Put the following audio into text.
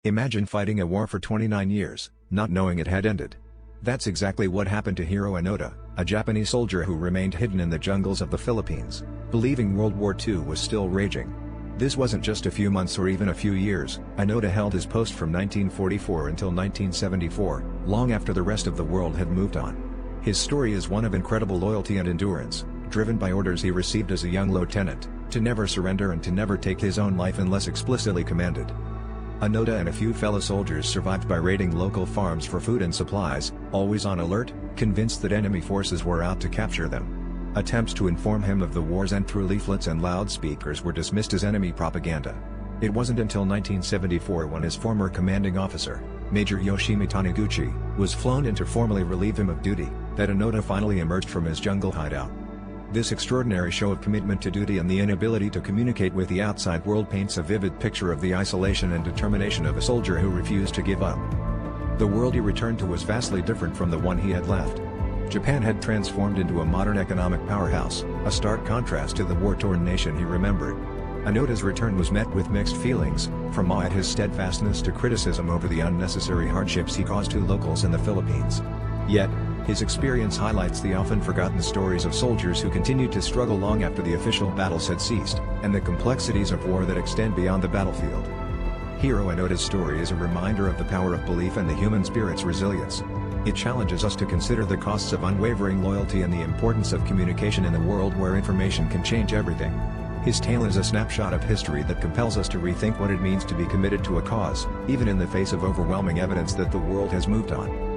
Imagine fighting a war for 29 years, not knowing it had ended. That's exactly what happened to Hiro Onoda, a Japanese soldier who remained hidden in the jungles of the Philippines, believing World War II was still raging. This wasn't just a few months or even a few years. Onoda held his post from 1944 until 1974, long after the rest of the world had moved on. His story is one of incredible loyalty and endurance, driven by orders he received as a young lieutenant, to never surrender and to never take his own life unless explicitly commanded. Onoda and a few fellow soldiers survived by raiding local farms for food and supplies, always on alert, convinced that enemy forces were out to capture them. Attempts to inform him of the war's end through leaflets and loudspeakers were dismissed as enemy propaganda. It wasn't until 1974 when his former commanding officer, Major Yoshimi Taniguchi, was flown in to formally relieve him of duty, that Onoda finally emerged from his jungle hideout. This extraordinary show of commitment to duty and the inability to communicate with the outside world paints a vivid picture of the isolation and determination of a soldier who refused to give up. The world he returned to was vastly different from the one he had left. Japan had transformed into a modern economic powerhouse, a stark contrast to the war-torn nation he remembered. Onoda's return was met with mixed feelings, from awe at his steadfastness to criticism over the unnecessary hardships he caused to locals in the Philippines. Yet, his experience highlights the often forgotten stories of soldiers who continued to struggle long after the official battles had ceased, and the complexities of war that extend beyond the battlefield. Hiro Onoda's story is a reminder of the power of belief and the human spirit's resilience. It challenges us to consider the costs of unwavering loyalty and the importance of communication in a world where information can change everything. His tale is a snapshot of history that compels us to rethink what it means to be committed to a cause, even in the face of overwhelming evidence that the world has moved on.